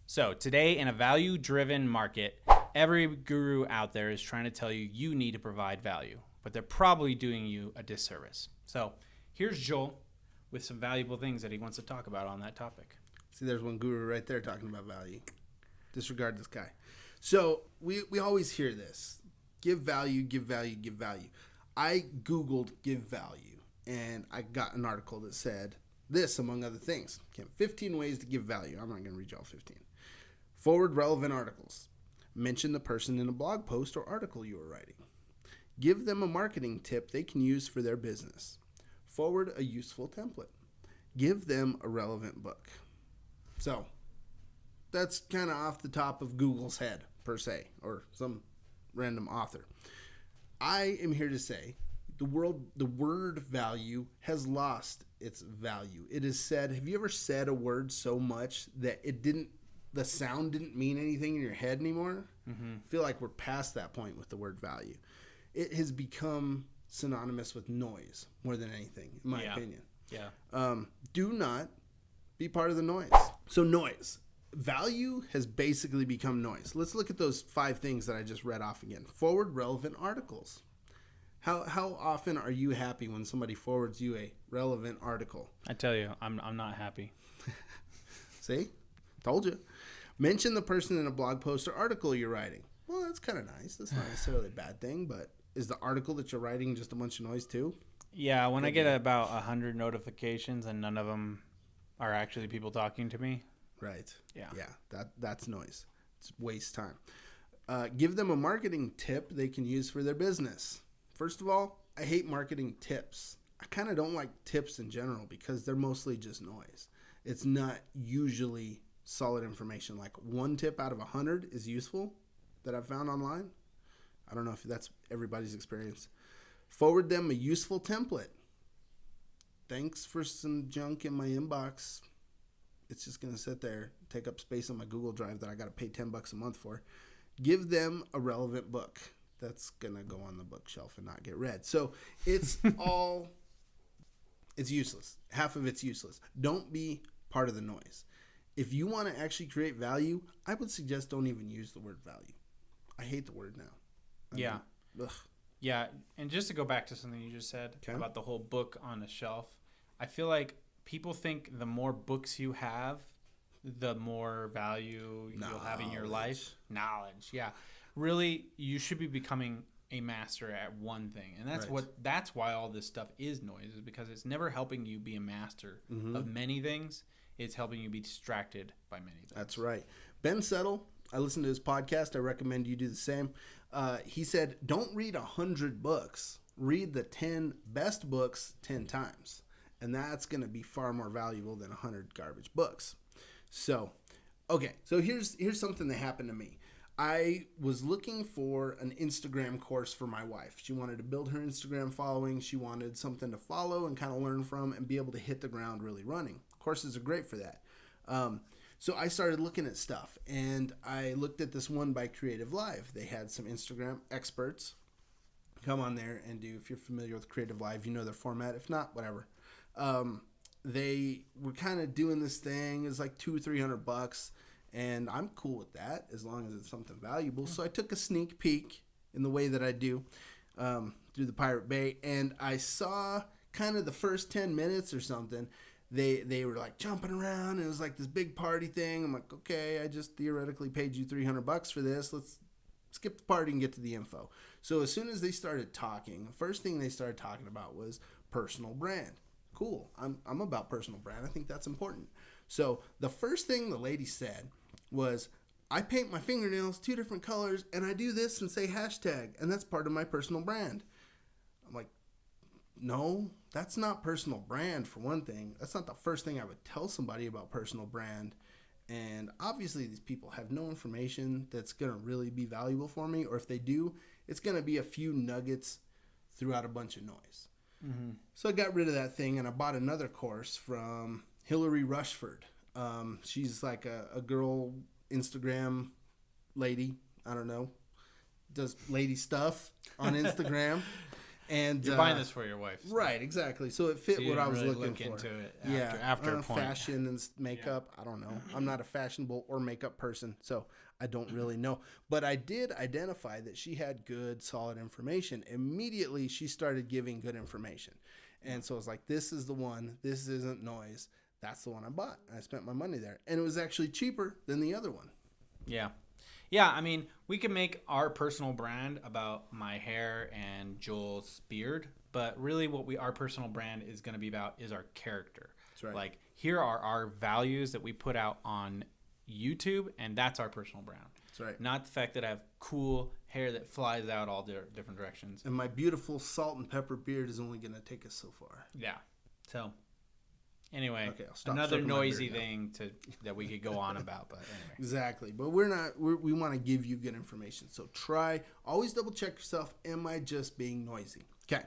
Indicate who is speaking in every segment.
Speaker 1: So today in a value-driven market, every guru out there is trying to tell you you need to provide value, but they're probably doing you a disservice. So here's Joel with some valuable things that he wants to talk about on that topic.
Speaker 2: See, there's one guru right there talking about value. Disregard this guy. So we always hear this. Give value, give value, give value. I Googled give value, and I got an article that said this, among other things. 15 ways to give value. I'm not going to read you all 15. Forward relevant articles. Mention the person in a blog post or article you are writing. Give them a marketing tip they can use for their business. Forward a useful template. Give them a relevant book. So, that's kind of off the top of Google's head, per se, or some random author. I am here to say the word value has lost its value. It is said, have you ever said a word so much that the sound didn't mean anything in your head anymore? Mm-hmm. I feel like we're past that point with the word value. It has become synonymous with noise more than anything, in my opinion.
Speaker 1: Yeah.
Speaker 2: Do not be part of the noise. So noise. Value has basically become noise. Let's look at those 5 things that I just read off again. Forward relevant articles. How often are you happy when somebody forwards you a relevant article?
Speaker 1: I tell you, I'm not happy.
Speaker 2: See? Told you. Mention the person in a blog post or article you're writing. Well, that's kind of nice. That's not necessarily a bad thing, but is the article that you're writing just a bunch of noise too?
Speaker 1: Yeah, when I get about 100 notifications and none of them are actually people talking to me.
Speaker 2: Right.
Speaker 1: Yeah.
Speaker 2: Yeah, that's noise. It's waste time. Give them a marketing tip they can use for their business. First of all, I hate marketing tips. I kind of don't like tips in general because they're mostly just noise. It's not usually solid information. Like 1 tip out of 100 is useful that I've found online. I don't know if that's everybody's experience. Forward them a useful template. Thanks for some junk in my inbox. It's just going to sit there, take up space on my Google Drive that I got to pay $10 a month for. Give them a relevant book that's going to go on the bookshelf and not get read. So it's it's useless. Half of it's useless. Don't be part of the noise. If you want to actually create value, I would suggest don't even use the word value. I hate the word now.
Speaker 1: Ugh. Yeah, and just to go back to something you just said about the whole book on the shelf, I feel like people think the more books you have, the more value you'll have in your life. Knowledge, yeah. Really, you should be becoming a master at one thing. And that's why all this stuff is noise, is because it's never helping you be a master of many things. It's helping you be distracted by many things.
Speaker 2: That's right. Ben Settle, I listened to his podcast. I recommend you do the same. He said, don't read 100 books. Read the 10 best books 10 times. And that's going to be far more valuable than 100 garbage books. So, okay. So here's something that happened to me. I was looking for an Instagram course for my wife. She wanted to build her Instagram following. She wanted something to follow and kind of learn from and be able to hit the ground really running. Courses are great for that. So I started looking at stuff, and I looked at this one by Creative Live. They had some Instagram experts come on there and do, if you're familiar with Creative Live, you know their format. If not, whatever. They were kind of doing this thing. It's like $200 or $300, and I'm cool with that as long as it's something valuable. So I took a sneak peek in the way that I do through the Pirate Bay, and I saw kind of the first 10 minutes or something. They were like jumping around, and it was like this big party thing. I'm like, okay, I just theoretically paid you $300 for this. Let's skip the party and get to the info. So as soon as they started talking, the first thing they started talking about was personal brand. Cool. I'm about personal brand. I think that's important. So the first thing the lady said was, I paint my fingernails 2 different colors, and I do this and say hashtag, and that's part of my personal brand. I'm like, no, that's not personal brand, for one thing. That's not the first thing I would tell somebody about personal brand. And obviously these people have no information that's going to really be valuable for me. Or if they do, it's going to be a few nuggets throughout a bunch of noise. Mm-hmm. So I got rid of that thing, and I bought another course from Hillary Rushford. She's like a girl Instagram lady. I don't know. Does lady stuff on Instagram. And
Speaker 1: you're buying this for your wife, so.
Speaker 2: Right? Exactly. So it fit what I was looking for.
Speaker 1: Into it after a point.
Speaker 2: Fashion and makeup. I don't know. I'm not a fashionable or makeup person, so I don't really know. But I did identify that she had good, solid information. Immediately, she started giving good information, and so I was like, "This is the one. This isn't noise. That's the one I bought." I spent my money there, and it was actually cheaper than the other one.
Speaker 1: Yeah. Yeah, I mean, we can make our personal brand about my hair and Joel's beard, but really what our personal brand is going to be about is our character.
Speaker 2: That's right.
Speaker 1: Like, here are our values that we put out on YouTube, and that's our personal brand.
Speaker 2: That's right.
Speaker 1: Not the fact that I have cool hair that flies out all different directions.
Speaker 2: And my beautiful salt and pepper beard is only going to take us so far.
Speaker 1: Yeah. So... Anyway,
Speaker 2: okay,
Speaker 1: another noisy thing that we could go on about, but anyway.
Speaker 2: Exactly, but we want to give you good information. So always double check yourself. Am I just being noisy? Okay.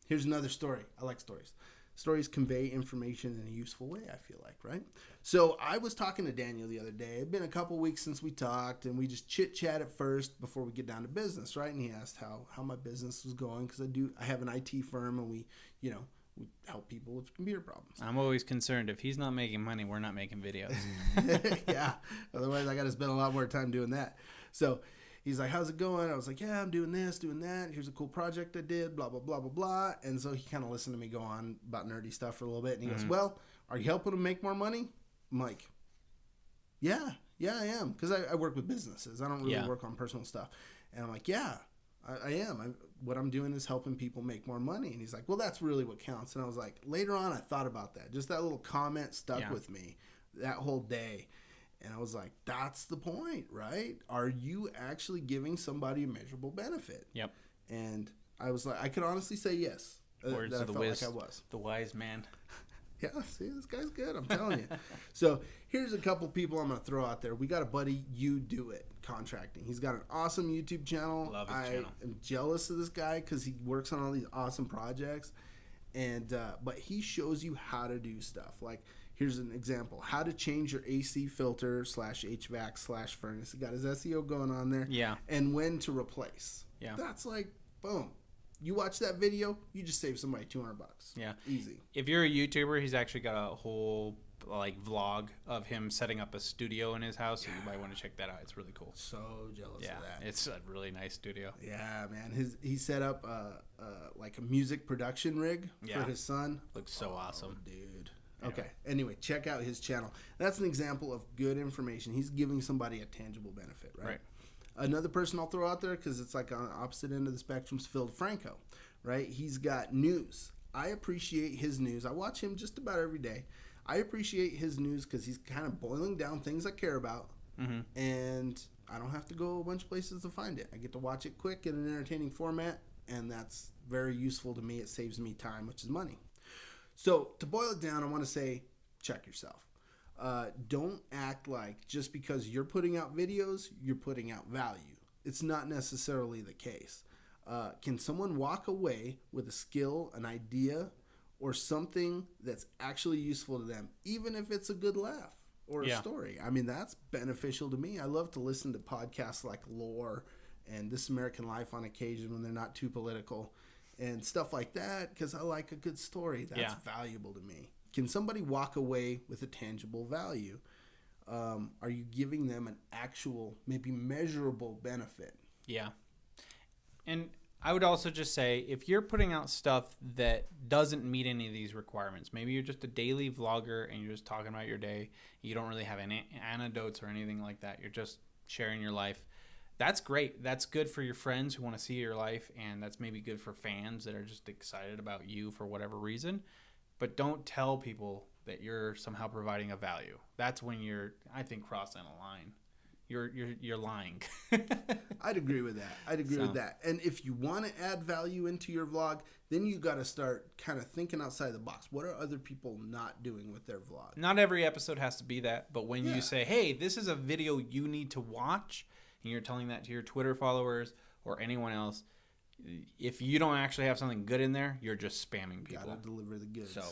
Speaker 2: Here's another story. I like stories. Stories convey information in a useful way, I feel like, right? So I was talking to Daniel the other day. It'd been a couple weeks since we talked, and we just chit-chat at first before we get down to business, right? And he asked how my business was going, because I have an IT firm, and we help people with computer problems.
Speaker 1: I'm always concerned. If he's not making money, we're not making videos.
Speaker 2: Yeah. Otherwise, I got to spend a lot more time doing that. So he's like, how's it going? I was like, yeah, I'm doing this, doing that. Here's a cool project I did, blah, blah, blah, blah, blah. And so he kind of listened to me go on about nerdy stuff for a little bit. And he goes, well, are you helping them make more money? I'm like, yeah, I am. Because I work with businesses. I don't really work on personal stuff. And I'm like, yeah, I am. What I'm doing is helping people make more money. And he's like, well, that's really what counts. And I was like, later on, I thought about that. Just that little comment stuck with me that whole day. And I was like, that's the point, right? Are you actually giving somebody a measurable benefit?
Speaker 1: Yep.
Speaker 2: And I was like, I could honestly say yes.
Speaker 1: Words of the
Speaker 2: like I was.
Speaker 1: The wise man.
Speaker 2: Yeah, see, this guy's good. I'm telling you. So here's a couple people I'm going to throw out there. We got a buddy, You Do It Contracting. He's got an awesome YouTube channel.
Speaker 1: Love his channel.
Speaker 2: I am jealous of this guy because he works on all these awesome projects. And but he shows you how to do stuff. Like, here's an example. How to change your AC filter / HVAC / furnace. He got his SEO going on there.
Speaker 1: Yeah.
Speaker 2: And when to replace.
Speaker 1: Yeah.
Speaker 2: That's like, boom. You watch that video, you just save somebody $200.
Speaker 1: Yeah.
Speaker 2: Easy.
Speaker 1: If you're a YouTuber, he's actually got a whole vlog of him setting up a studio in his house, so you might want to check that out. It's really cool.
Speaker 2: So jealous of that.
Speaker 1: It's a really nice studio.
Speaker 2: Yeah, man. He set up like a music production rig for his son.
Speaker 1: Looks so awesome.
Speaker 2: Dude. Okay. Anyway, check out his channel. That's an example of good information. He's giving somebody a tangible benefit, right? Another person I'll throw out there, because it's like on the opposite end of the spectrum, is Phil DeFranco, right? He's got news. I appreciate his news. I watch him just about every day. I appreciate his news because he's kind of boiling down things I care about, and I don't have to go a bunch of places to find it. I get to watch it quick in an entertaining format, and that's very useful to me. It saves me time, which is money. So to boil it down, I want to say, check yourself. Don't act like just because you're putting out videos, you're putting out value. It's not necessarily the case. Can someone walk away with a skill, an idea, or something that's actually useful to them, even if it's a good laugh or a story? I mean, that's beneficial to me. I love to listen to podcasts like Lore and This American Life on occasion when they're not too political and stuff like that, because I like a good story. That's valuable to me. Can somebody walk away with a tangible value? Are you giving them an actual, maybe measurable benefit?
Speaker 1: Yeah. And I would also just say, if you're putting out stuff that doesn't meet any of these requirements, maybe you're just a daily vlogger and you're just talking about your day, you don't really have any anecdotes or anything like that, you're just sharing your life, that's great. That's good for your friends who want to see your life, and that's maybe good for fans that are just excited about you for whatever reason. But don't tell people that you're somehow providing a value. That's when you're, I think, crossing a line. You're lying.
Speaker 2: I'd agree with that. With that. And if you want to add value into your vlog, then you got to start kind of thinking outside the box. What are other people not doing with their vlog?
Speaker 1: Not every episode has to be that, but when you say, hey, this is a video you need to watch, and you're telling that to your Twitter followers or anyone else, if you don't actually have something good in there, you're just spamming people.
Speaker 2: Gotta deliver the goods. So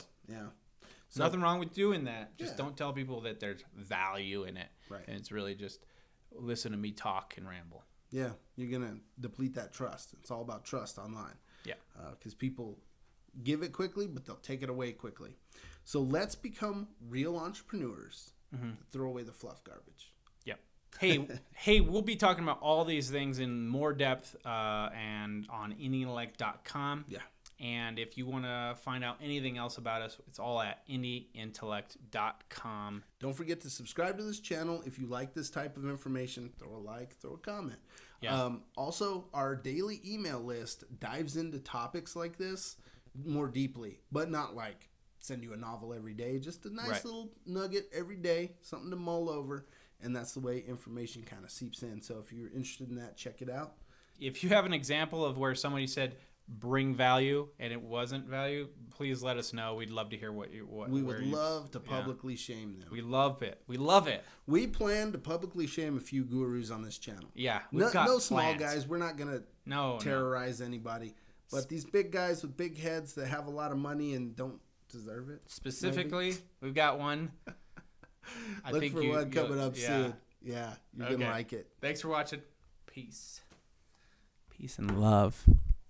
Speaker 1: nothing wrong with doing that. Just don't tell people that there's value in it.
Speaker 2: Right.
Speaker 1: And it's really just listen to me talk and ramble.
Speaker 2: Yeah, you're going to deplete that trust. It's all about trust online.
Speaker 1: Yeah.
Speaker 2: Because people give it quickly, but they'll take it away quickly. So let's become real entrepreneurs that throw away the fluff garbage.
Speaker 1: Yep. Hey, we'll be talking about all these things in more depth and on Intellect.com.
Speaker 2: Yeah.
Speaker 1: And if you want to find out anything else about us, it's all at Intellect.com.
Speaker 2: Don't forget to subscribe to this channel. If you like this type of information, throw a like, throw a comment.
Speaker 1: Yeah.
Speaker 2: Also, our daily email list dives into topics like this more deeply, but not like send you a novel every day. Just a nice little nugget every day, something to mull over. And that's the way information kind of seeps in. So if you're interested in that, check it out.
Speaker 1: If you have an example of where somebody said bring value and it wasn't value, please let us know. We'd love to hear what
Speaker 2: we would love to publicly shame them.
Speaker 1: We love it. We love it.
Speaker 2: We plan to publicly shame a few gurus on this channel.
Speaker 1: Yeah.
Speaker 2: No small guys. We're not going to terrorize anybody. But these big guys with big heads that have a lot of money and don't deserve it.
Speaker 1: Specifically, we've got one.
Speaker 2: Look for one coming up soon. Yeah, you're going to like it.
Speaker 1: Thanks for watching. Peace. Peace and love.